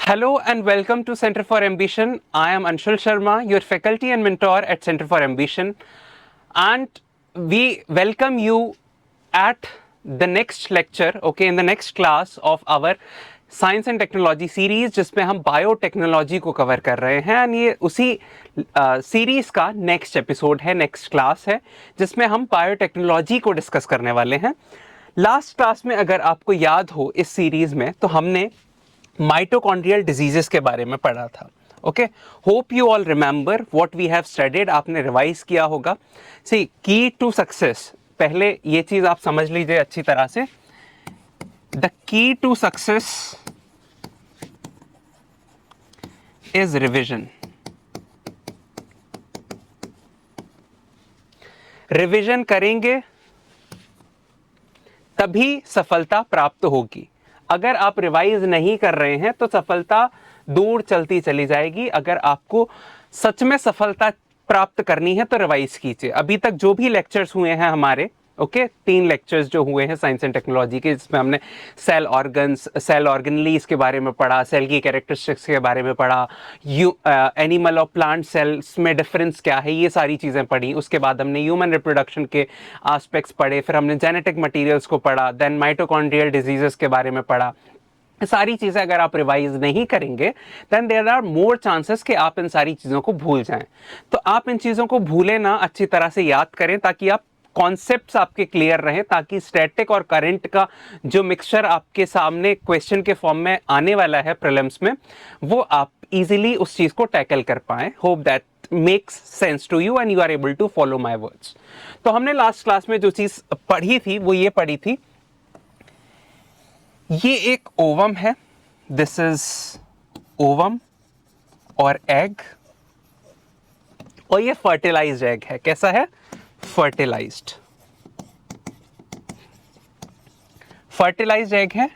Hello and welcome to Center for Ambition. I am Anshul Sharma, your faculty and mentor at Center for Ambition, and we welcome you at the next lecture, okay, in the next class of our science and technology series, जिसमें हम biotechnology को cover कर रहे हैं। And ये उसी series का next episode है, नेक्स्ट क्लास है, जिसमें हम बायोटेक्नोलॉजी को डिस्कस करने वाले हैं। लास्ट क्लास में अगर आपको याद हो इस सीरीज में, तो हमने माइटोकॉन्ड्रियल डिजीजेस के बारे में पढ़ा था। Okay, hope you all remember what we have studied. आपने रिवाइज किया होगा। सी, की टू सक्सेस, पहले ये चीज आप समझ लीजिए अच्छी तरह से। The key to success is revision. Revision करेंगे तभी सफलता प्राप्त होगी। अगर आप रिवाइज नहीं कर रहे हैं तो सफलता दूर चलती चली जाएगी। अगर आपको सच में सफलता प्राप्त करनी है तो रिवाइज कीजिए। अभी तक जो भी लेक्चर्स हुए हैं हमारे, ओके, 3 लेक्चर्स जो हुए हैं साइंस एंड टेक्नोलॉजी के, जिसमें हमने सेल ऑर्गन्स, सेल ऑर्गेनलीज के बारे में पढ़ा, सेल की कैरेक्टरिस्टिक्स के बारे में पढ़ा, एनिमल और प्लांट सेल्स में डिफरेंस क्या है, ये सारी चीज़ें पढ़ी। उसके बाद हमने ह्यूमन रिप्रोडक्शन के एस्पेक्ट्स पढ़े, फिर हमने जेनेटिक मटीरियल्स को पढ़ा, देन माइटोकॉन्ड्रियल डिजीजेस के बारे में पढ़ा। सारी चीज़ें अगर आप रिवाइज नहीं करेंगे, then there are more chances कि आप इन सारी चीज़ों को भूल जाएं। तो आप इन चीज़ों को भूलें ना, अच्छी तरह से याद करें, ताकि आप कॉन्सेप्ट्स आपके क्लियर रहें, ताकि स्टैटिक और करंट का जो मिक्सचर आपके सामने क्वेश्चन के फॉर्म में आने वाला है प्रीलिम्स में, वो आप इजीली उस चीज़ को टैकल कर पाएं। Hope that makes sense to you and you are able to follow my words. तो हमने लास्ट क्लास में जो चीज़ पढ़ी थी वो ये पढ़ी थी, ये एक ओवम है, दिस इज ओवम और एग, और ये फर्टिलाइज्ड एग है। कैसा है? फर्टिलाइज्ड एग है।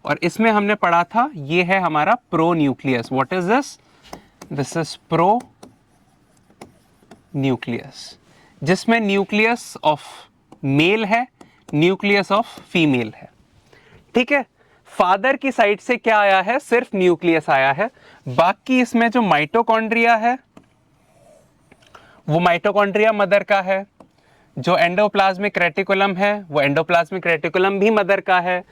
और इसमें हमने पढ़ा था, ये है हमारा pro nucleus. What is this? This is pro nucleus, जिसमें न्यूक्लियस ऑफ मेल है, न्यूक्लियस ऑफ फीमेल है। ठीक है, फादर की साइड से क्या आया है? सिर्फ न्यूक्लियस आया है। बाकी इसमें जो माइटोकॉन्ड्रिया है वो माइटोकॉन्ड्रिया मदर का है। जो एंडोप्लाज्मिक रेटिकुलम है वो एंडोप्लाज्मिक रेटिकुलम भी मदर का है।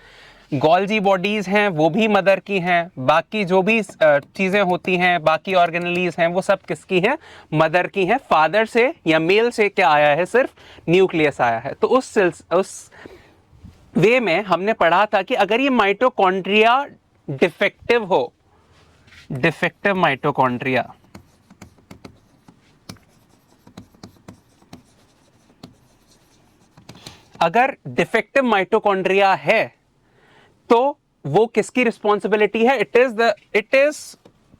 गोल्जी बॉडीज हैं वो भी मदर की हैं। बाकी जो भी चीज़ें होती हैं, बाकी ऑर्गेनलीज हैं, वो सब किसकी हैं? मदर की हैं। फादर से या मेल से क्या आया है? सिर्फ न्यूक्लियस आया है। तो उस वे में हमने पढ़ा था कि अगर ये माइटोकॉन्ड्रिया डिफेक्टिव हो, डिफेक्टिव माइटोकॉन्ड्रिया, अगर डिफेक्टिव माइटोकॉन्ड्रिया है तो वो किसकी रिस्पॉन्सिबिलिटी है? It is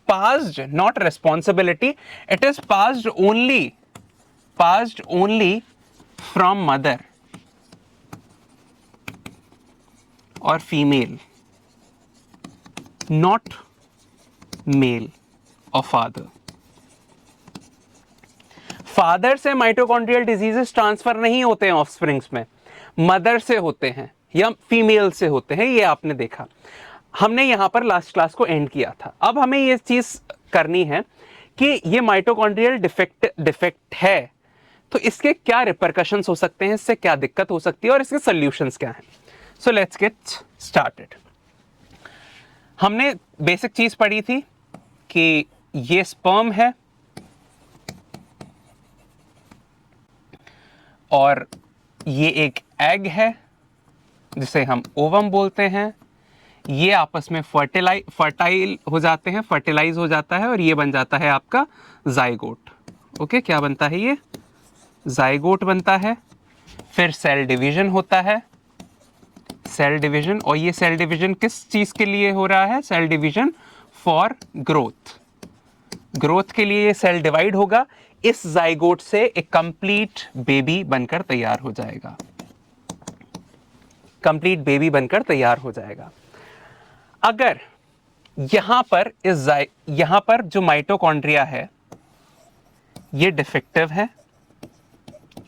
passed, not responsibility, it is passed only from mother और फीमेल, नॉट मेल और फादर। फादर से माइटोकॉन्ड्रियल डिजीजेस ट्रांसफर नहीं होते हैं ऑफस्प्रिंग्स में, मदर से होते हैं या फीमेल से होते हैं। ये आपने देखा। हमने यहां पर लास्ट क्लास को एंड किया था। अब हमें ये चीज करनी है कि ये माइटोकॉन्ड्रियल डिफेक्ट है तो इसके क्या रिपरकशंस हो सकते हैं, इससे क्या दिक्कत हो सकती है और इसके सॉल्यूशंस क्या हैं। So let's get started. हमने बेसिक चीज पढ़ी थी कि ये स्पर्म है और ये एक एग है जिसे हम ओवम बोलते हैं। ये आपस में फर्टाइल हो जाते हैं, फर्टिलाइज हो जाता है और ये बन जाता है आपका जाइगोट। ओके, क्या बनता है? ये जाइगोट बनता है। फिर सेल डिवीजन होता है, सेल डिवीजन। और ये सेल डिवीजन किस चीज के लिए हो रहा है? Cell division for growth. Growth के लिए ये सेल डिवाइड होगा। इस जाइगोट से एक कंप्लीट बेबी बनकर तैयार हो जाएगा, कंप्लीट बेबी बनकर तैयार हो जाएगा। अगर यहां पर जो माइटोकॉन्ड्रिया है ये डिफेक्टिव है,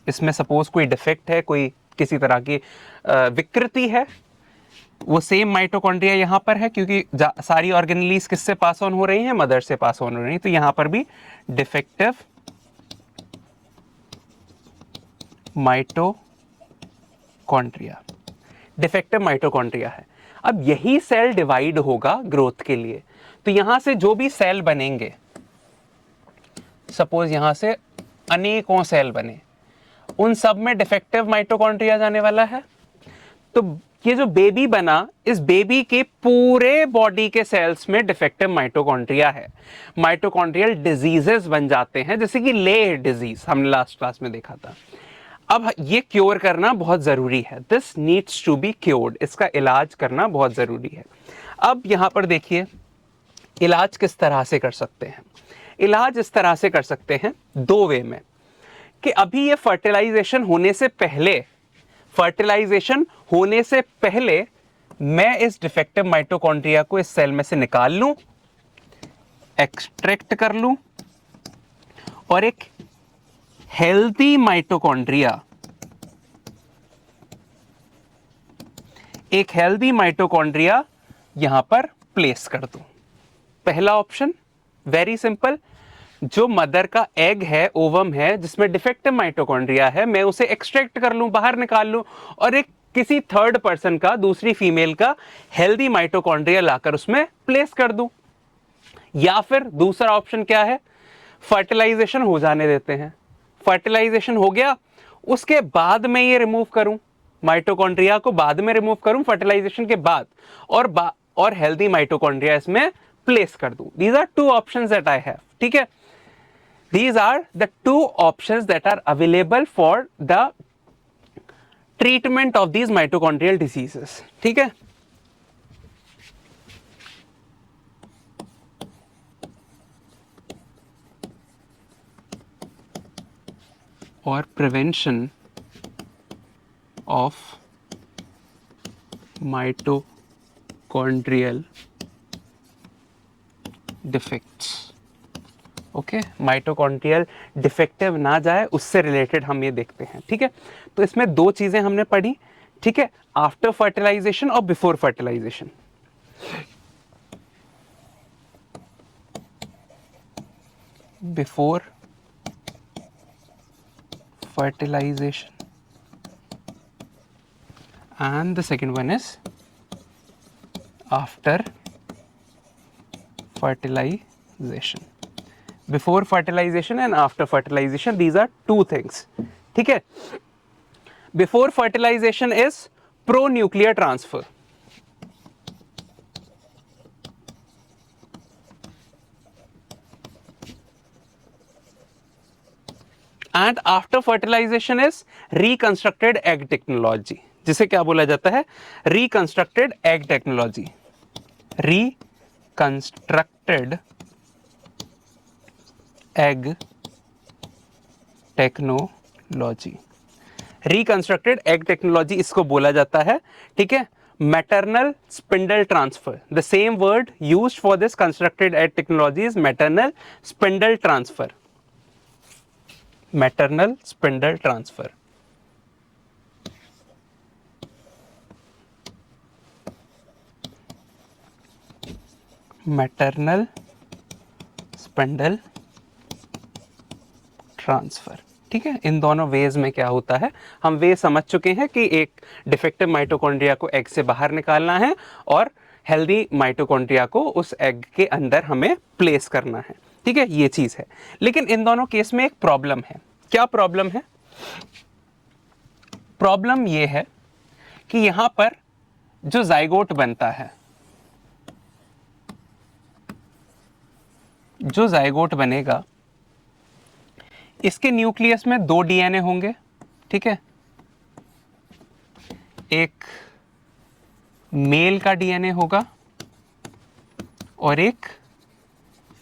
इसमें सपोज कोई डिफेक्ट है, कोई किसी तरह की विकृति है, वो सेम माइटोकॉन्ड्रिया यहाँ पर है क्योंकि सारी ऑर्गेनेलीज किससे पास ऑन हो रही हैं, मदर से पास ऑन हो रही हैं, तो यहाँ पर भी डिफेक्टिव माइटोकॉन्ड्रिया, डिफेक्टिव माइटोकॉन्ड्रिया है। अब यही सेल डिवाइड होगा ग्रोथ के लिए, तो यहां से जो भी सेल बनेंगे, सपोज यहां से अनेकों सेल बने, उन सब में डिफेक्टिव माइटोकॉन्ड्रिया जाने वाला है। तो ये जो बेबी बना, इस बेबी के पूरे बॉडी के सेल्स में डिफेक्टिव माइटोकॉन्ड्रिया है। माइटोकॉन्ड्रियल डिजीजेस बन जाते हैं, जैसे कि ले डिजीज हमने लास्ट क्लास में देखा था। अब ये क्योर करना बहुत जरूरी है, this needs to be cured, इसका इलाज करना बहुत जरूरी है। अब यहां पर देखिए इलाज किस तरह से कर सकते हैं। इलाज इस तरह से कर सकते हैं दो वे में, कि अभी ये फर्टिलाइजेशन होने से पहले मैं इस डिफेक्टिव माइटोकॉन्ड्रिया को इस सेल में से निकाल लूं, एक्सट्रैक्ट कर लूं, और एक हेल्दी माइटोकॉन्ड्रिया यहां पर प्लेस कर दूं। पहला ऑप्शन वेरी सिंपल, जो मदर का एग है, ओवम है, जिसमें डिफेक्टिव माइटोकॉन्ड्रिया है, मैं उसे एक्सट्रैक्ट कर लूं, बाहर निकाल लूं, और एक किसी थर्ड पर्सन का, दूसरी फीमेल का हेल्दी माइटोकॉन्ड्रिया लाकर उसमें प्लेस कर दूं। या फिर दूसरा ऑप्शन क्या है, फर्टिलाइजेशन हो जाने देते हैं, फर्टिलाइजेशन हो गया, उसके बाद मैं ये रिमूव करूं, माइटोकॉन्ड्रिया को बाद में रिमूव करूं फर्टिलाइजेशन के बाद, और हेल्दी माइटोकॉन्ड्रिया इसमें प्लेस कर दूं। These are two options that I have, ठीक है। These are the two options that are available for the treatment of these mitochondrial diseases, ठीक है। और prevention of mitochondrial defects, okay, mitochondrial defective ना जाए उससे रिलेटेड हम ये देखते हैं, ठीक है। तो इसमें दो चीजें हमने पढ़ी, ठीक है, आफ्टर फर्टिलाइजेशन और before fertilization. Before fertilization and the second one is after fertilization. Before fertilization and after fertilization, these are two things, ठीक है। Before fertilization is pro-nuclear transfer, and after fertilization is reconstructed egg technology, जिसे क्या बोला जाता है, reconstructed egg technology, reconstructed egg technology, reconstructed egg technology इसको बोला जाता है, ठीक है। Maternal spindle transfer, the same word used for this constructed egg technology is maternal spindle transfer, maternal spindle transfer. Maternal spindle transfer, ठीक है। इन दोनों veg में क्या होता है, हम वे समझ चुके हैं कि एक डिफेक्टिव माइटोकॉन्ड्रिया को एग से बाहर निकालना है और हेल्दी माइटोकॉन्ड्रिया को उस एग के अंदर हमें प्लेस करना है, ठीक है, ये चीज है। लेकिन इन दोनों केस में एक प्रॉब्लम है। क्या प्रॉब्लम है? प्रॉब्लम ये है कि यहां पर जो जाइगोट बनता है, जो जाइगोट बनेगा, इसके न्यूक्लियस में दो डीएनए होंगे, ठीक है। एक मेल का डीएनए होगा और एक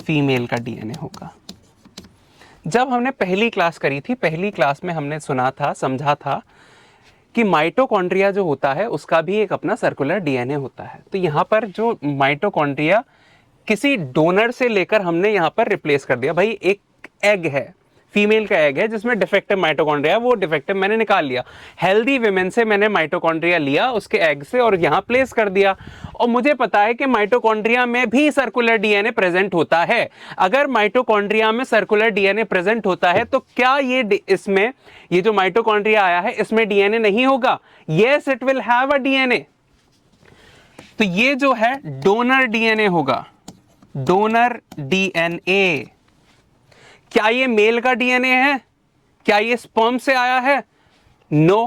फीमेल का डीएनए होगा। जब हमने पहली क्लास करी थी, पहली क्लास में हमने सुना था, समझा था कि माइटोकॉन्ड्रिया जो होता है उसका भी एक अपना सर्कुलर डीएनए होता है। तो यहां पर जो माइटोकॉन्ड्रिया किसी डोनर से लेकर हमने यहां पर रिप्लेस कर दिया, भाई एक एग है, फीमेल का एग है जिसमें डिफेक्टिव माइटोकॉन्ड्रिया है, वो डिफेक्टिव मैंने निकाल लिया। हेल्दी विमेन से मैंने माइटोकॉन्ड्रिया लिया उसके एग से और यहां प्लेस कर दिया, और मुझे पता है कि माइटोकॉन्ड्रिया में भी सर्कुलर डीएनए प्रेजेंट होता है। अगर माइटोकॉन्ड्रिया में सर्कुलर डीएनए प्रेजेंट होता है तो क्या इसमें ये जो माइटोकॉन्ड्रिया आया है इसमें डीएनए नहीं होगा? Yes, it will have a DNA. तो ये जो है डोनर डीएनए होगा, डोनर डीएनए। क्या ये मेल का डीएनए है? क्या ये स्पर्म से आया है? नो।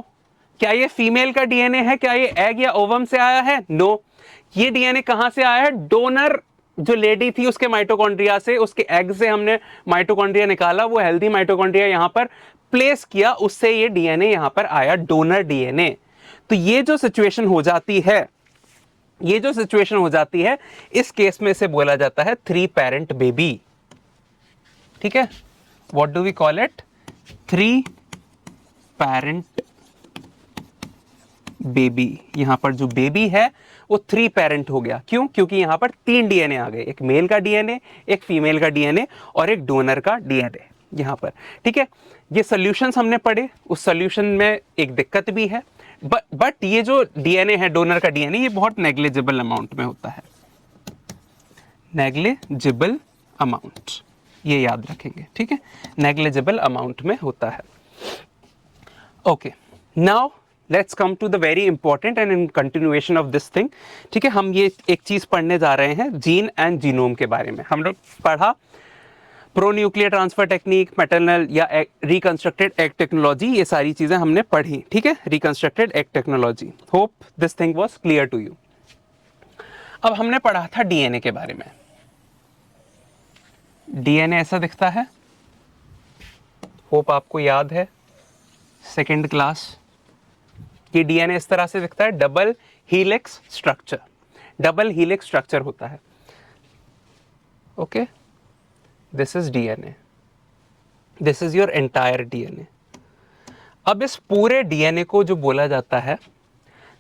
क्या ये फीमेल का डीएनए है? क्या ये एग या ओवम से आया है? नो। ये डीएनए कहां से आया है? डोनर जो लेडी थी उसके माइटोकॉन्ड्रिया से, उसके एग से हमने माइटोकॉन्ड्रिया निकाला, वो हेल्दी माइटोकॉन्ड्रिया यहां पर प्लेस किया, उससे ये डीएनए यहां पर आया, डोनर डीएनए। तो ये जो सिचुएशन हो जाती है, ये जो सिचुएशन हो जाती है, इस केस में इसे बोला जाता है 3 पेरेंट बेबी। ठीक है, what do we call it? 3 parent baby. यहां पर जो बेबी है वो 3 पेरेंट हो गया। क्यों? क्योंकि यहां पर 3 डीएनए आ गए, एक मेल का डीएनए, एक फीमेल का डीएनए और एक डोनर का डीएनए यहां पर। ठीक है, ये सॉल्यूशंस हमने पढ़े, उस सॉल्यूशन में एक दिक्कत भी है, बट ये जो डीएनए है, डोनर का डीएनए, ये बहुत नेग्लिजिबल अमाउंट में होता है, नेग्लिजिबल अमाउंट, ये याद रखेंगे। ठीक है, नेग्लिजिबल अमाउंट में होता है। Okay, now let's come to the very important and in continuation of this thing. ठीक है, हम ये एक चीज पढ़ने जा रहे हैं जीन एंड जीनोम के बारे में। हम लोग पढ़ा pro nuclear transfer technique, maternal या रिकंस्ट्रक्टेड एग टेक्नोलॉजी, ये सारी चीजें हमने पढ़ी। ठीक है, reconstructed egg technology. Hope this thing was clear to you. अब हमने पढ़ा था डीएनए के बारे में। डीएनए ऐसा दिखता है, होप आपको याद है सेकेंड क्लास। ये डीएनए इस तरह से दिखता है, double helix structure, double helix structure होता है। Okay, this is DNA, this is your entire DNA. अब इस पूरे डीएनए को जो बोला जाता है,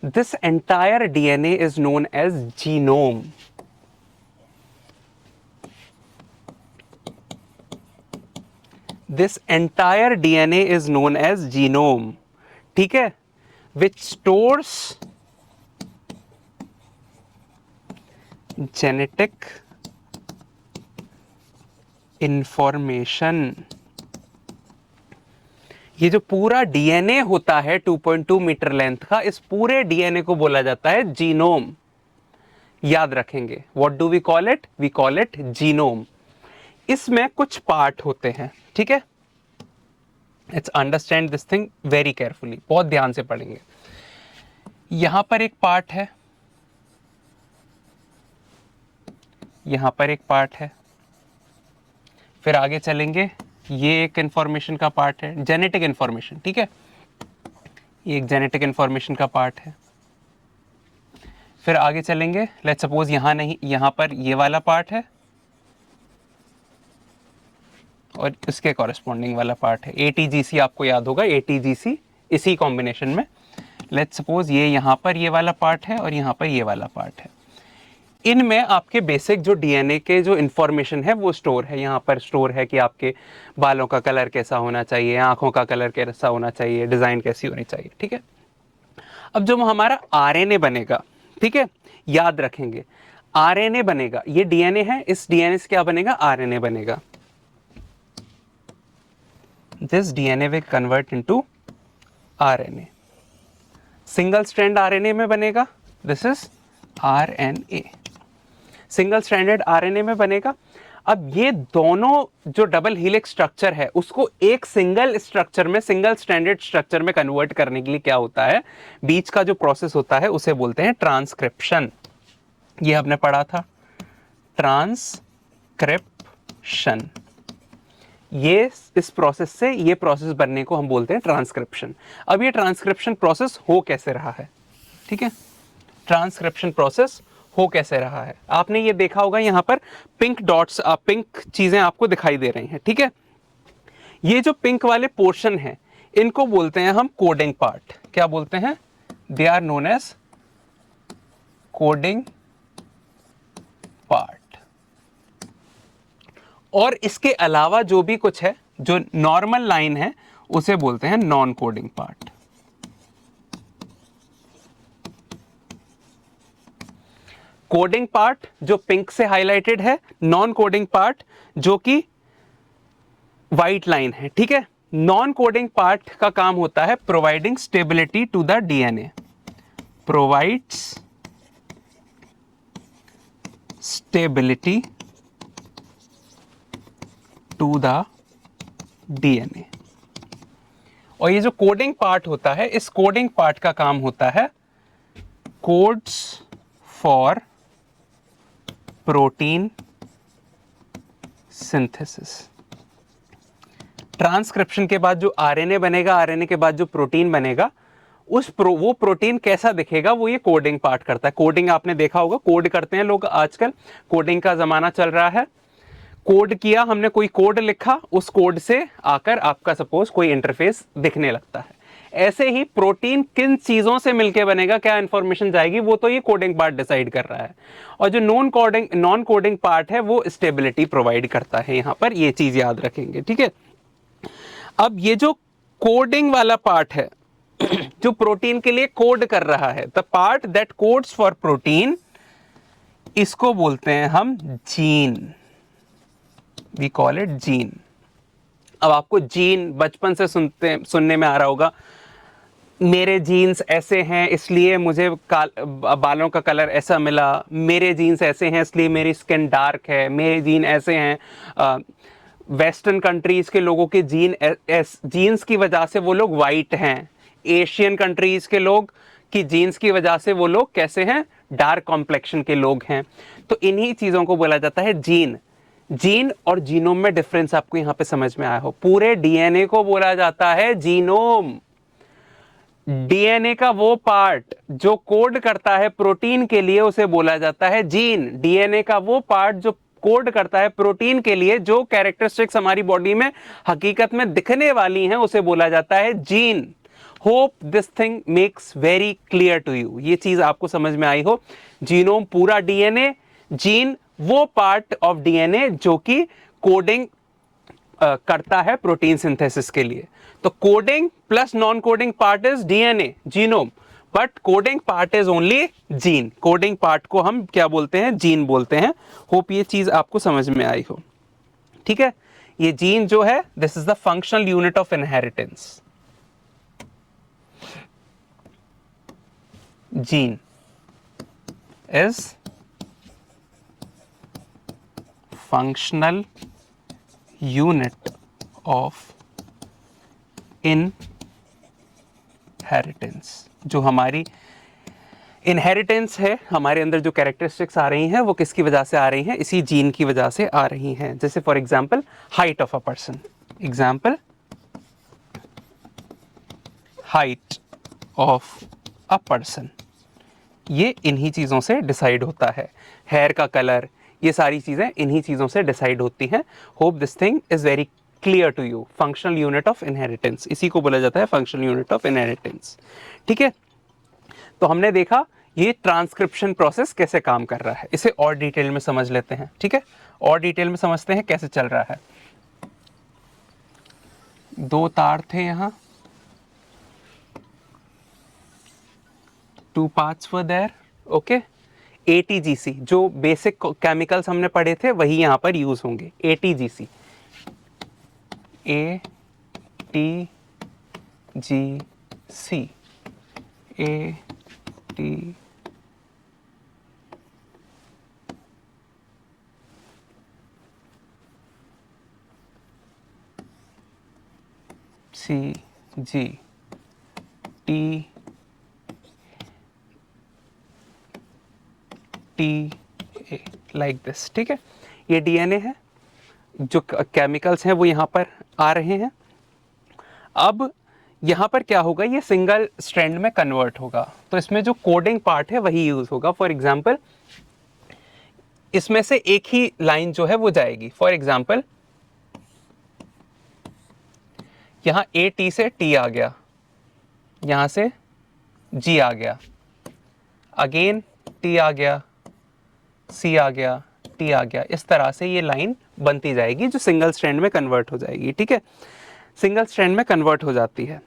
this entire DNA is known as genome. This entire DNA is known as genome. ठीक है, which stores genetic information। ये जो पूरा डीएनए होता है 2.2 मीटर लेंथ का, इस पूरे डीएनए को बोला जाता है जीनोम। याद रखेंगे, what do we call it? We call it genome. इसमें कुछ पार्ट होते हैं। ठीक है, let's understand this thing very carefully, बहुत ध्यान से पढ़ेंगे। यहां पर एक पार्ट है, यहां पर एक पार्ट है, फिर आगे चलेंगे, ये एक इंफॉर्मेशन का पार्ट है, जेनेटिक इंफॉर्मेशन। ठीक है, ये एक जेनेटिक इंफॉर्मेशन का पार्ट है। फिर आगे चलेंगे, लेट्स सपोज यहां नहीं, यहां पर ये वाला पार्ट है और इसके कॉरेस्पॉन्डिंग वाला पार्ट है। एटीजीसी आपको याद होगा, एटीजीसी इसी कॉम्बिनेशन में। लेट्स सपोज ये यहां पर ये वाला पार्ट है और यहां पर ये वाला पार्ट है। इनमें आपके बेसिक जो डीएनए के जो इंफॉर्मेशन है वो स्टोर है। यहाँ पर स्टोर है कि आपके बालों का कलर कैसा होना चाहिए, आंखों का कलर कैसा होना चाहिए, डिजाइन कैसी होनी चाहिए। ठीक है, अब जो हमारा आरएनए बनेगा, ठीक है, याद रखेंगे आरएनए बनेगा, ये डीएनए है, इस डीएनए से क्या बनेगा? आरएनए बनेगा। This DNA will convert into RNA. Single strand RNA में बनेगा, this is RNA, single stranded RNA में बनेगा। अब ये दोनों जो डबल हेलिक्स स्ट्रक्चर है उसको एक सिंगल स्ट्रक्चर में, सिंगल स्ट्रैंडेड स्ट्रक्चर में कन्वर्ट करने के लिए क्या होता है, बीच का जो प्रोसेस होता है उसे बोलते हैं ट्रांसक्रिप्शन। ये हमने पढ़ा था, ट्रांसक्रिप्शन। ये इस प्रोसेस से ये प्रोसेस बनने को हम बोलते हैं ट्रांसक्रिप्शन। अब ये ट्रांसक्रिप्शन प्रोसेस हो कैसे रहा है? ठीक है, ट्रांसक्रिप्शन प्रोसेस हो कैसे रहा है? आपने ये देखा होगा, यहां पर पिंक डॉट्स, पिंक चीजें आपको दिखाई दे रही हैं। ठीक है, ये जो पिंक वाले पोर्शन हैं इनको बोलते हैं हम कोडिंग पार्ट। क्या बोलते हैं? They are known as coding part. और इसके अलावा जो भी कुछ है जो नॉर्मल लाइन है उसे बोलते हैं non coding part. Coding part जो पिंक से हाईलाइटेड है, नॉन कोडिंग पार्ट जो कि व्हाइट लाइन है, ठीक है। नॉन कोडिंग पार्ट का काम होता है providing stability to the DNA, provides stability to the DNA. और ये जो कोडिंग पार्ट होता है, इस कोडिंग पार्ट का काम होता है codes for protein synthesis. Transcription के बाद जो आरएनए बनेगा, आरएनए के बाद जो प्रोटीन बनेगा, वो प्रोटीन कैसा दिखेगा, वो ये कोडिंग पार्ट करता है। कोडिंग आपने देखा होगा, कोड करते हैं लोग आजकल, कोडिंग का जमाना चल रहा है। कोड किया हमने, कोई कोड लिखा, उस कोड से आकर आपका सपोज कोई इंटरफेस दिखने लगता है। ऐसे ही प्रोटीन किन चीजों से मिलकर बनेगा, क्या इंफॉर्मेशन जाएगी, वो तो ये कोडिंग पार्ट डिसाइड कर रहा है। और जो नॉन कोडिंग पार्ट है वो स्टेबिलिटी प्रोवाइड करता है। यहां पर ये चीज याद रखेंगे, ठीक है। अब ये जो कोडिंग वाला पार्ट है जो प्रोटीन के लिए कोड कर रहा है, the part that codes for protein, इसको बोलते हैं हम gene, we call it gene. अब आपको जीन बचपन से सुनने में आ रहा होगा, मेरे जीन्स ऐसे हैं इसलिए मुझे बालों का कलर ऐसा मिला, मेरे जीन्स ऐसे हैं इसलिए मेरी स्किन डार्क है, मेरे जीन ऐसे हैं। वेस्टर्न कंट्रीज के लोगों के जीन्स की वजह से वो लोग वाइट हैं, एशियन कंट्रीज के लोग की जीन्स की वजह से वो लोग कैसे हैं, डार्क कॉम्प्लेक्शन के लोग हैं। तो इन्हीं चीजों को बोला जाता है जीन। जीन और जीनोम में डिफरेंस आपको यहां पे समझ में आया हो। पूरे डीएनए को बोला जाता है जीनोम। डीएनए का वो पार्ट जो कोड करता है प्रोटीन के लिए उसे बोला जाता है जीन। डीएनए का वो पार्ट जो कोड करता है प्रोटीन के लिए, जो कैरेक्टरिस्टिक्स हमारी बॉडी में हकीकत में दिखने वाली हैं, उसे बोला जाता है gene. Hope this thing makes very clear to you. ये चीज आपको समझ में आई हो। जीनोम पूरा डीएनए, जीन वो पार्ट ऑफ डीएनए जो कि कोडिंग करता है प्रोटीन सिंथेसिस के लिए। तो coding plus non coding part is DNA, genome, but coding part is only gene. Coding part को हम क्या बोलते हैं, जीन बोलते हैं। होप ये चीज आपको समझ में आई हो, ठीक है। ये जीन जो है, this is the functional unit of inheritance. Gene is functional unit of inheritance. जो हमारी इनहेरिटेंस है, हमारे अंदर जो कैरेक्टरिस्टिक्स आ रही हैं वो किसकी वजह से आ रही हैं, इसी जीन की वजह से आ रही हैं। जैसे for example height of a person, example height of a person, ये इन्हीं चीजों से डिसाइड होता है। हेयर का कलर, ये सारी चीजें इन्हीं चीजों से डिसाइड होती हैं। Hope this thing is very clear to you. Functional unit of inheritance, इसी को बोला जाता है फंक्शनल यूनिट ऑफ इनहेरिटेंस, ठीक है। तो हमने देखा ये ट्रांसक्रिप्शन प्रोसेस कैसे काम कर रहा है। इसे और डिटेल में समझ लेते हैं, ठीक है। और डिटेल में समझते हैं कैसे चल रहा है। 2 तार थे यहां, 2 parts were there, okay. ATGC जो बेसिक केमिकल्स हमने पढ़े थे वही यहां पर यूज होंगे। ATGC, ATGC, TA like this, ठीक है। ये डीएनए है, जो केमिकल्स हैं वो यहां पर आ रहे हैं। अब यहां पर क्या होगा, ये सिंगल स्ट्रैंड में कन्वर्ट होगा, तो इसमें जो कोडिंग पार्ट है वही यूज होगा। फॉर एग्जांपल इसमें से एक ही लाइन जो है वो जाएगी। फॉर एग्जांपल यहां AT से T आ गया, यहां से G आ गया, अगेन T आ गया, C आ गया, T आ गया, इस तरह से ये लाइन बनती जाएगी जो सिंगल स्ट्रैंड में कन्वर्ट हो जाएगी। ठीक है, सिंगल स्ट्रैंड में कन्वर्ट हो जाती है।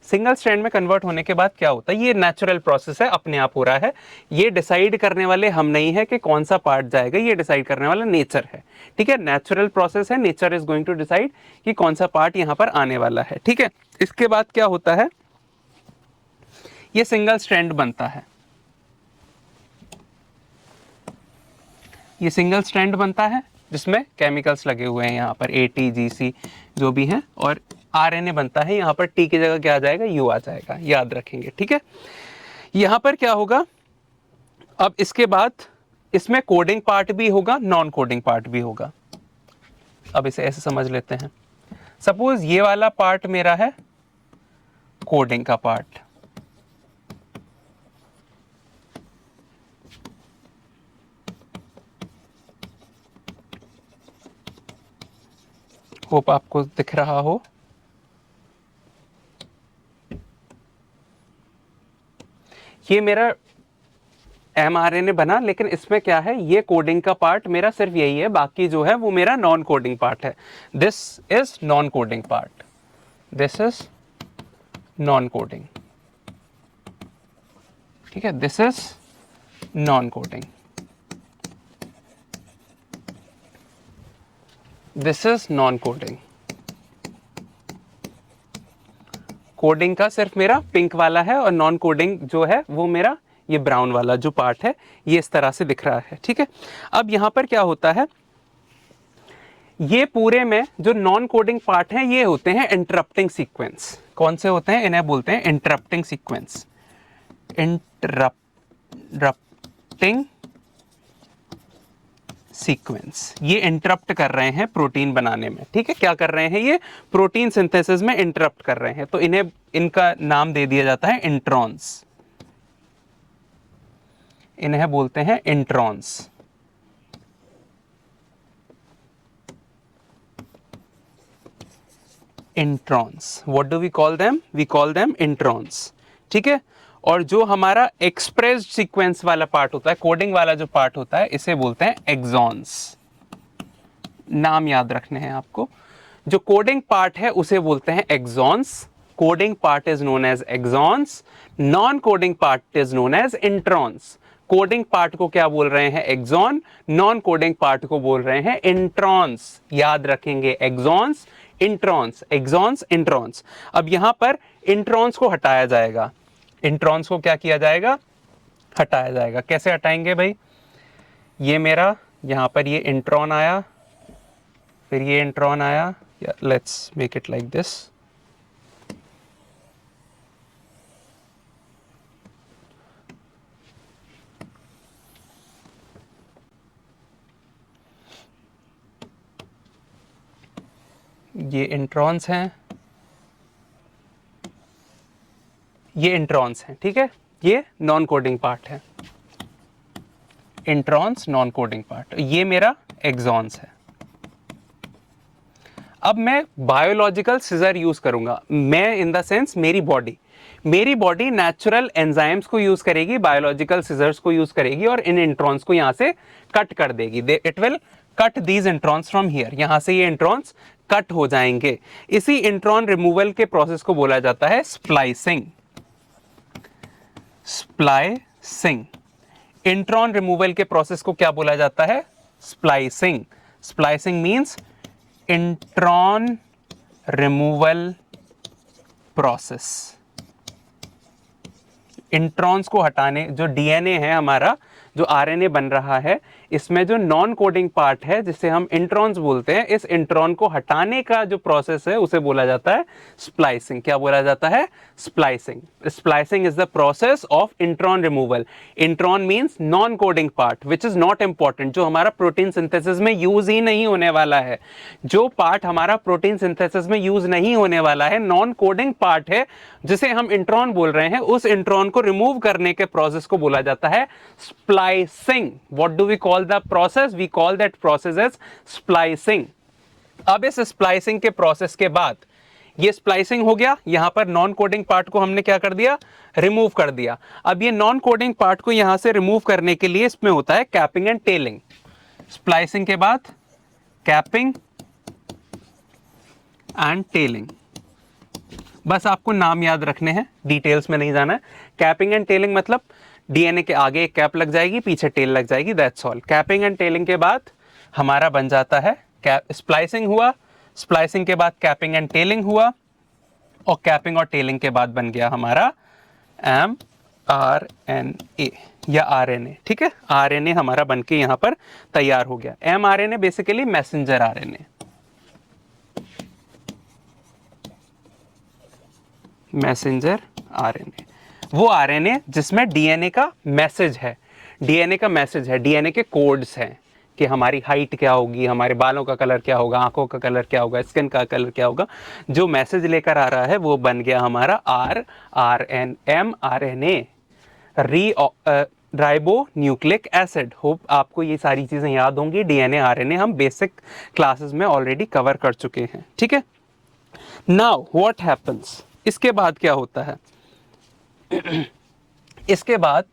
सिंगल स्ट्रैंड में कन्वर्ट होने के बाद क्या होता है, ये नेचुरल प्रोसेस है, अपने आप हो रहा है। ये डिसाइड करने वाले हम नहीं है कि कौन सा पार्ट जाएगा, ये डिसाइड करने वाला नेचर है। ठीक है, नेचुरल प्रोसेस है, nature is going to decide कि कौन सा पार्ट यहाँ पर आने वाला है। ठीक है, इसके बाद क्या होता है, ये सिंगल स्ट्रैंड बनता है, ये सिंगल स्ट्रैंड बनता है जिसमें केमिकल्स लगे हुए हैं, यहाँ पर ATGC जो भी हैं, और RNA बनता है। यहाँ पर T की जगह क्या आ जाएगा, U आ जाएगा, याद रखेंगे। ठीक है, यहाँ पर क्या होगा, अब इसके बाद इसमें कोडिंग पार्ट भी होगा, नॉन कोडिंग पार्ट भी होगा। अब इसे ऐसे समझ लेते हैं, सपोज ये वाला पार्ट मेरा है कोडिंग का पार्ट, होप आपको दिख रहा हो। ये मेरा mRNA बना, लेकिन इसमें क्या है, ये कोडिंग का पार्ट मेरा सिर्फ यही है, बाकी जो है वो मेरा नॉन कोडिंग पार्ट है। This is non coding part, this is non coding. ठीक है, this is non coding, this is non coding. Coding का सिर्फ मेरा पिंक वाला है, और नॉन कोडिंग जो है वो मेरा ये ब्राउन वाला जो पार्ट है, ये इस तरह से दिख रहा है। ठीक है, अब यहां पर क्या होता है, ये पूरे में जो नॉन कोडिंग पार्ट है ये होते हैं इंटरप्टिंग सीक्वेंस। कौन से होते हैं, इन्हें बोलते हैं इंटरप्टिंग सीक्वेंस। इंटरप्टिंग सीक्वेंस, ये इंटरप्ट कर रहे हैं प्रोटीन बनाने में। ठीक है, क्या कर रहे हैं, ये प्रोटीन सिंथेसिस में इंटरप्ट कर रहे हैं, तो इन्हें, इनका नाम दे दिया जाता है इंट्रॉन्स। इन्हें बोलते हैं introns. Introns, what do we call them, we call them introns. ठीक है, और जो हमारा एक्सप्रेस्ड सीक्वेंस वाला पार्ट होता है, कोडिंग वाला जो पार्ट होता है, इसे बोलते हैं एक्सॉन्स। नाम याद रखने हैं आपको, जो कोडिंग पार्ट है उसे बोलते हैं exons. Coding part is known as exons, non coding part is known as introns. Coding part को क्या बोल रहे हैं, एक्सॉन, नॉन कोडिंग पार्ट को बोल रहे हैं इंट्रॉन्स। याद रखेंगे, एक्सॉन्स, इंट्रॉन्स, एक्सॉन्स, इंट्रॉन्स। अब यहां पर इंट्रॉन्स को हटाया जाएगा, इंट्रॉन्स को क्या किया जाएगा, हटाया जाएगा। कैसे हटाएंगे भाई, ये मेरा यहां पर ये इंट्रॉन आया, फिर ये इंट्रॉन आया, let's make it like this. ये इंट्रॉन्स हैं, ये इंट्रॉन्स हैं। ठीक है, ये नॉन कोडिंग पार्ट है, इंट्रॉन्स नॉन कोडिंग पार्ट, ये मेरा एक्सॉन्स है। अब मैं बायोलॉजिकल सिजर यूज करूंगा, मैं इन द सेंस मेरी बॉडी नेचुरल एंजाइम्स को यूज करेगी, बायोलॉजिकल सिजर्स को यूज करेगी, और इन इंट्रॉन्स को यहां से कट कर देगी। It will cut these introns from here, यहां से ये इंट्रॉन्स कट हो जाएंगे। इसी इंट्रॉन रिमूवल के प्रोसेस को बोला जाता है स्प्लाइसिंग। स्प्लाइसिंग, इंट्रॉन रिमूवल के प्रोसेस को क्या बोला जाता है, splicing. Splicing means intron removal process. Introns को हटाने, जो डीएनए है हमारा, जो आरएनए बन रहा है, इसमें जो नॉन कोडिंग पार्ट है जिसे हम इंट्रॉन्स बोलते हैं, इस इंट्रॉन को हटाने का जो प्रोसेस है उसे बोला जाता है स्प्लाइसिंग। क्या बोला जाता है, splicing. Splicing is the process of intron removal. Intron means non coding part which is not important, जो हमारा प्रोटीन सिंथेसिस में यूज ही नहीं होने वाला है। जो पार्ट हमारा प्रोटीन सिंथेसिस में यूज नहीं होने वाला है, नॉन कोडिंग पार्ट है, जिसे हम इंट्रॉन बोल रहे हैं, उस इंट्रॉन को रिमूव करने के प्रोसेस को बोला जाता है splicing. What do we call the process, we call that process as splicing. अब इस स्प्लाइसिंग के प्रोसेस के बाद ये स्प्लाइसिंग हो गया, यहां पर नॉन कोडिंग पार्ट को हमने क्या कर दिया, रिमूव कर दिया। अब ये नॉन कोडिंग पार्ट को यहां से रिमूव करने के लिए इसमें होता है कैपिंग एंड टेलिंग। स्प्लाइसिंग के बाद कैपिंग एंड टेलिंग। बस आपको नाम याद रखने हैं, डिटेल्स में नहीं जाना है। कैपिंग एंड टेलिंग मतलब डीएनए के आगे एक कैप लग जाएगी, पीछे टेल लग जाएगी, that's all. Capping and telling के बाद हमारा बन जाता है स्प्लाइसिंग हुआ, स्प्लाइसिंग के बाद कैपिंग एंड टेलिंग हुआ, और कैपिंग और टेलिंग के बाद बन गया हमारा mRNA या RNA। ठीक है, RNA हमारा बनके यहां पर तैयार हो गया। mRNA basically messenger RNA, messenger RNA, वो आरएनए जिसमें डीएनए का मैसेज है, डीएनए का मैसेज है, डीएनए के कोड्स हैं कि हमारी हाइट क्या होगी, हमारे बालों का कलर क्या होगा, आंखों का कलर क्या होगा, स्किन का कलर क्या होगा, जो मैसेज लेकर आ रहा है वो बन गया हमारा mRNA, ribo nucleic acid. Hope आपको ये सारी चीजें याद होंगी। डीएनए आरएनए हम बेसिक क्लासेस में ऑलरेडी कवर कर चुके हैं। ठीक है, नाउ व्हाट हैपेंस, इसके बाद क्या होता है? इसके बाद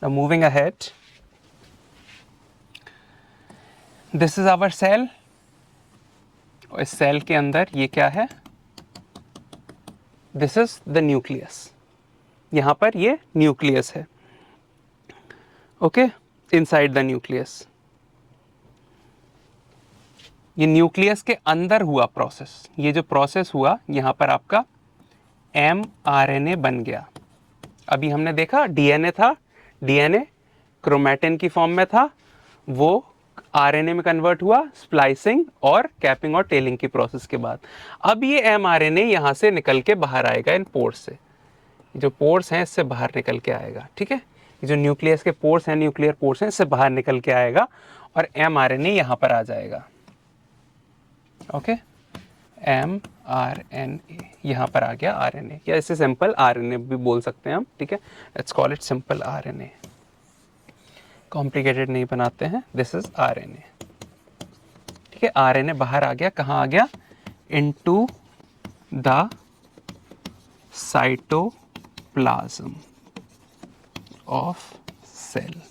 moving ahead, this is our cell, और इस सेल के अंदर ये क्या है? दिस इज द न्यूक्लियस, यहां पर ये न्यूक्लियस है। ओके, इनसाइड द न्यूक्लियस, ये न्यूक्लियस के अंदर हुआ प्रोसेस, ये जो प्रोसेस हुआ यहां पर आपका mRNA बन गया। अभी हमने देखा डीएनए था, डीएनए क्रोमैटिन की फॉर्म में था, वो आरएनए में कन्वर्ट हुआ स्प्लाइसिंग और कैपिंग और टेलिंग की प्रोसेस के बाद। अब ये mRNA यहां से निकल के बाहर आएगा इन पोर्स से, जो पोर्स हैं इससे बाहर निकल के आएगा। ठीक है, ये जो न्यूक्लियस के पोर्स हैं, न्यूक्लियर पोर्स हैं, इससे बाहर निकल के आएगा और mRNA यहां पर आ जाएगा। ओके, mRNA यहां पर आ गया RNA, या इसे सिंपल RNA भी बोल सकते हैं हम। ठीक है, let's call it simple RNA, complicated नहीं बनाते हैं, दिस इज RNA। ठीक है, RNA बाहर आ गया, कहां आ गया? Into the cytoplasm of cell,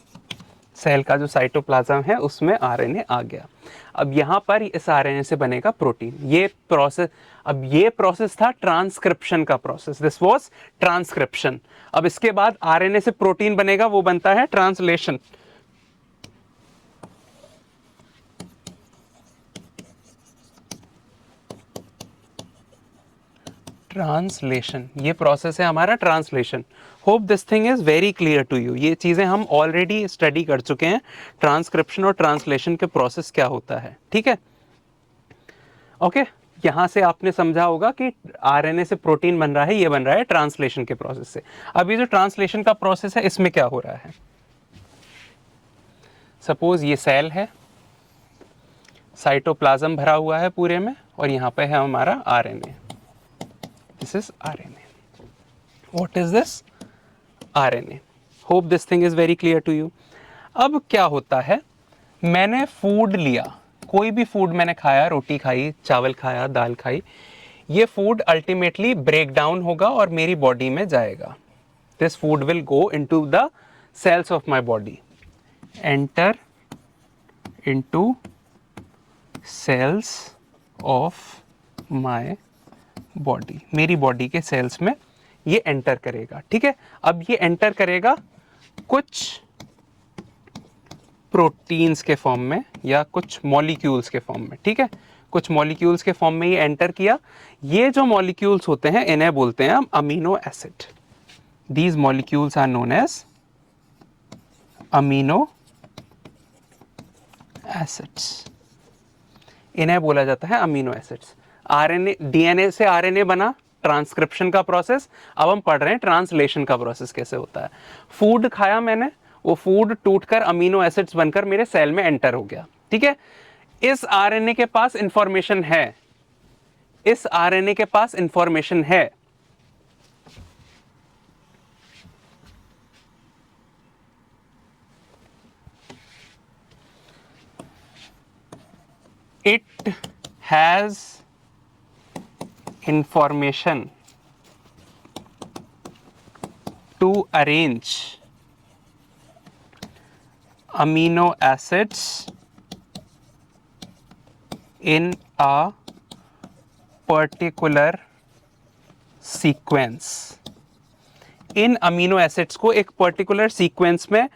cell का जो साइटोप्लाज्म है उसमें आरएनए आ गया। अब यहां पर इस आरएनए से बनेगा प्रोटीन। ये प्रोसेस, अब ये प्रोसेस था ट्रांसक्रिप्शन का प्रोसेस, दिस वाज ट्रांसक्रिप्शन। अब इसके बाद आरएनए से प्रोटीन बनेगा, वो बनता है ट्रांसलेशन। ट्रांसलेशन, ये प्रोसेस है हमारा translation. Hope this thing is very clear to you. ये चीजें हम ऑलरेडी स्टडी कर चुके हैं, ट्रांसक्रिप्शन और ट्रांसलेशन के प्रोसेस क्या होता है। ठीक है, ओके, यहां से आपने समझा होगा कि आरएनए से प्रोटीन बन रहा है, ये बन रहा है ट्रांसलेशन के प्रोसेस से। अब ये जो ट्रांसलेशन का प्रोसेस है, इसमें क्या हो रहा है? सपोज ये सेल है, साइटोप्लाज्म भरा हुआ है पूरे में, और यहां पे है हमारा RNA, this is RNA. What is this? RNA। Hope this thing is very clear to you. अब क्या होता है, मैंने फूड लिया, कोई भी फूड मैंने खाया, रोटी खाई, चावल खाया, दाल खाई, ये फूड अल्टीमेटली ब्रेक डाउन होगा और मेरी बॉडी में जाएगा। This food will go into the cells of my body, enter into cells of my body, मेरी बॉडी के सेल्स में ये एंटर करेगा। ठीक है, अब ये एंटर करेगा कुछ प्रोटीन्स के फॉर्म में या कुछ मॉलिक्यूल्स के फॉर्म में। ठीक है, कुछ मॉलिक्यूल्स के फॉर्म में ये एंटर किया। ये जो मॉलिक्यूल्स होते हैं इन्हें बोलते हैं हम amino acid. These molecules are known as amino acids, इन्हें बोला जाता है अमीनो एसिड्स। आरएनए, डीएनए से आरएनए बना, ट्रांसक्रिप्शन का प्रोसेस। अब हम पढ़ रहे हैं ट्रांसलेशन का प्रोसेस कैसे होता है। फूड खाया मैंने, वो फूड टूटकर अमीनो एसिड्स बनकर मेरे सेल में एंटर हो गया। ठीक है, इस आरएनए के पास इंफॉर्मेशन है, इस आरएनए के पास इंफॉर्मेशन है। It has information to arrange amino acids in a particular sequence. In amino acids को एक पर्टिकुलर सीक्वेंस में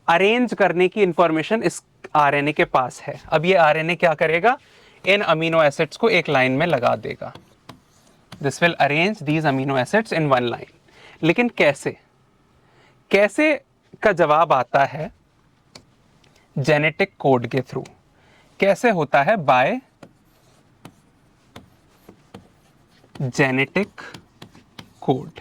अरेंज करने की इंफॉर्मेशन इस आरएनए के पास है। अब ये आरएनए क्या करेगा, इन अमीनो एसिड्स को एक लाइन में लगा देगा। This will arrange these amino acids in one line. लेकिन कैसे, कैसे का जवाब आता है जेनेटिक कोड के थ्रू। कैसे होता है, bye genetic code.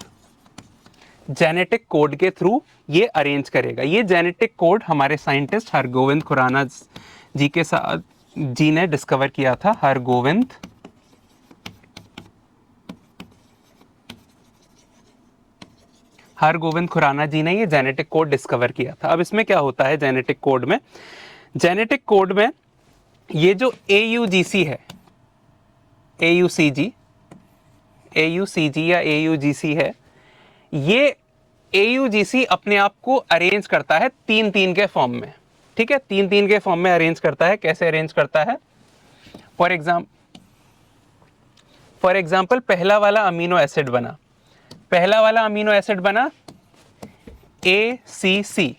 Genetic code के थ्रू ये अरेंज करेगा। ये जेनेटिक कोड हमारे साइंटिस्ट हरगोविंद खुराना जी के साथ जी ने डिस्कवर किया था। हरगोविंद खुराना जी ने ये जेनेटिक कोड डिस्कवर किया था। अब इसमें क्या होता है जेनेटिक कोड में, जेनेटिक कोड में ये जो AUGC है, AUCG या AUGC है, ये AUGC अपने आप को अरेंज करता है 3-3 के फॉर्म में। ठीक है, 3-3 के फॉर्म में अरेंज करता है। कैसे अरेंज करता है, फॉर एग्जाम्पल पहला वाला अमीनो एसिड बना, पहला वाला अमीनो एसिड बना ACC,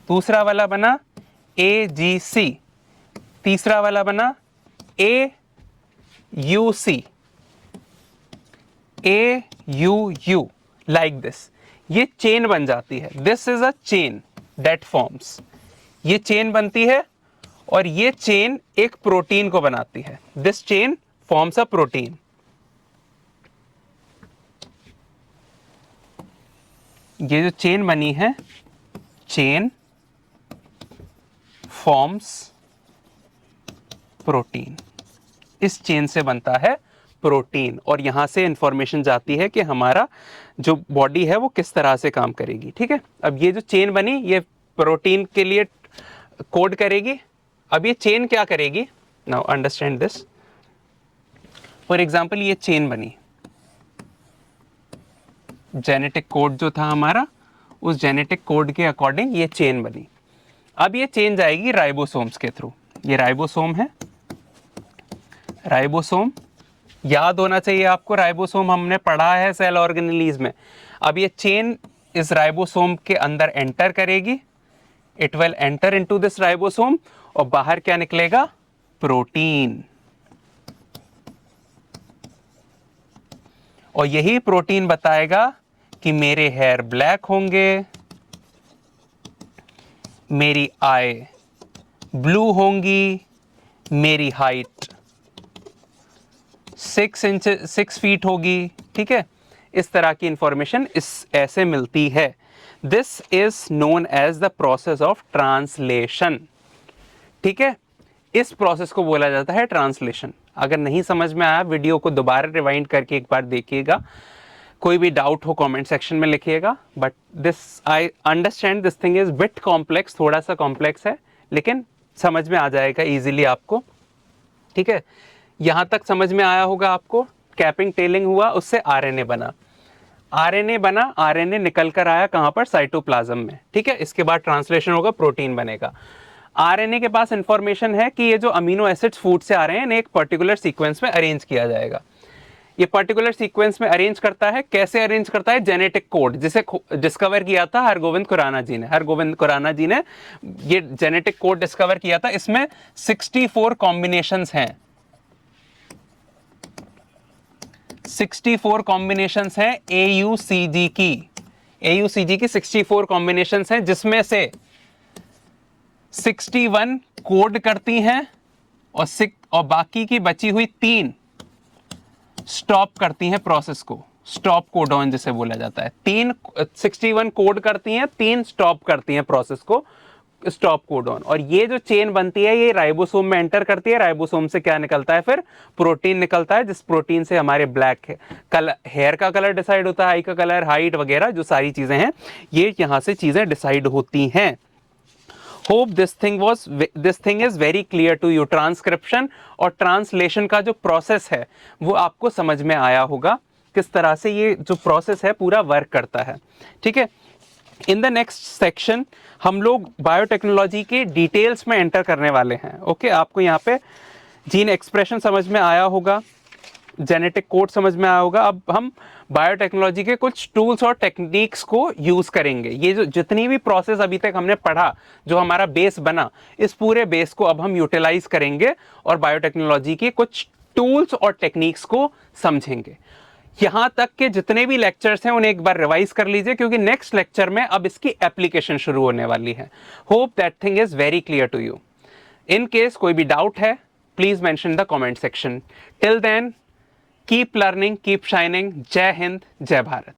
दूसरा वाला बना AGC, तीसरा वाला बना AUC, AUU, लाइक दिस। ये चेन बन जाती है। This is a chain that forms. ये चेन बनती है और ये चेन एक प्रोटीन को बनाती है। This chain forms a protein. ये जो चेन बनी है, चेन फॉर्म्स प्रोटीन। इस चेन से बनता है प्रोटीन और यहां से इंफॉर्मेशन जाती है कि हमारा जो बॉडी है वो किस तरह से काम करेगी। ठीक है, अब ये जो चेन बनी ये प्रोटीन के लिए कोड करेगी। अब ये चेन क्या करेगी, now understand this. For example ये चेन बनी, जेनेटिक कोड जो था हमारा, उस जेनेटिक कोड के अकॉर्डिंग ये चेन बनी। अब ये चेन जाएगी राइबोसोम्स के थ्रू। ये राइबोसोम है, राइबोसोम याद होना चाहिए आपको, राइबोसोम हमने पढ़ा है सेल ऑर्गेनेलीज में। अब ये चेन इस राइबोसोम के अंदर एंटर करेगी, it will enter into this ribosome और बाहर क्या निकलेगा, प्रोटीन। और यही प्रोटीन बताएगा कि मेरे हेयर ब्लैक होंगे, मेरी आई ब्लू होंगी, मेरी हाइट 6 फीट होगी। ठीक है, इस तरह की इंफॉर्मेशन इस ऐसे मिलती है। This is known as the process of translation. ठीक है, इस प्रोसेस को बोला जाता है ट्रांसलेशन। अगर नहीं समझ में आया, वीडियो को दोबारा रिवाइंड करके एक बार देखिएगा। कोई भी डाउट हो कमेंट सेक्शन में लिखिएगा। But this I understand this thing is bit complex, थोड़ा सा कॉम्प्लेक्स है, लेकिन समझ में आ जाएगा इजीली आपको। ठीक है, यहां तक समझ में आया होगा आपको। कैपिंग टेलिंग हुआ, उससे आरएनए बना, आरएनए बना, आरएनए निकल कर आया कहां पर, साइटोप्लाज्म में। ठीक है, इसके बाद ट्रांसलेशन होगा, प्रोटीन बनेगा। आरएनए के पास इंफॉर्मेशन है कि ये जो अमीनो एसिड्स फूड से आ रहे हैं इन्हें एक पर्टिकुलर सीक्वेंस में अरेंज किया जाएगा। ये पर्टिकुलर सीक्वेंस में अरेंज करता है। कैसे अरेंज करता है, जेनेटिक कोड, जिसे डिस्कवर किया था हरगोविंद खुराना जी ने। हरगोविंद खुराना जी ने ये जेनेटिक कोड डिस्कवर किया था। इसमें 64 कॉम्बिनेशंस हैं, 64 कॉम्बिनेशंस हैं AUCG की। AUCG की 64 कॉम्बिनेशंस हैं, जिसमें से 61 कोड करती हैं और बाकी की बची हुई 3 स्टॉप करती हैं प्रोसेस को। स्टॉप कोडॉन जिसे बोला जाता है। 61 कोड करती हैं, 3 स्टॉप करती हैं प्रोसेस को, स्टॉप कोडॉन। और ये जो चेन बनती है ये राइबोसोम में एंटर करती है। राइबोसोम से क्या निकलता है, फिर प्रोटीन निकलता है, जिस प्रोटीन से हमारे ब्लैक हेयर का कलर डिसाइड होता है, आई का कलर, हाइट वगैरह जो सारी चीजें हैं, ये यहां से चीजें डिसाइड होती हैं। Hope this thing is very clear to you. Transcription और ट्रांसलेशन का जो प्रोसेस है वो आपको समझ में आया होगा, किस तरह से ये जो प्रोसेस है पूरा वर्क करता है। ठीक है, इन द नेक्स्ट सेक्शन हम लोग बायोटेक्नोलॉजी के डिटेल्स में एंटर करने वाले हैं। ओके, आपको यहाँ पे जीन एक्सप्रेशन समझ में आया होगा, जेनेटिक कोड समझ में आया होगा। अब हम बायोटेक्नोलॉजी के कुछ टूल्स और टेक्निक्स को यूज करेंगे। ये जो जितनी भी प्रोसेस अभी तक हमने पढ़ा, जो हमारा बेस बना, इस पूरे बेस को अब हम यूटिलाइज करेंगे और बायोटेक्नोलॉजी के कुछ टूल्स और टेक्निक्स को समझेंगे। यहां तक के जितने भी लेक्चर्स हैं उन्हें एक बार रिवाइज कर लीजिए, क्योंकि नेक्स्ट लेक्चर में अब इसकी एप्लीकेशन शुरू होने वाली है। Hope that thing is very clear to you. In case कोई भी डाउट है, please mention the comment section. Till then, keep learning, keep shining. जय हिंद, जय भारत।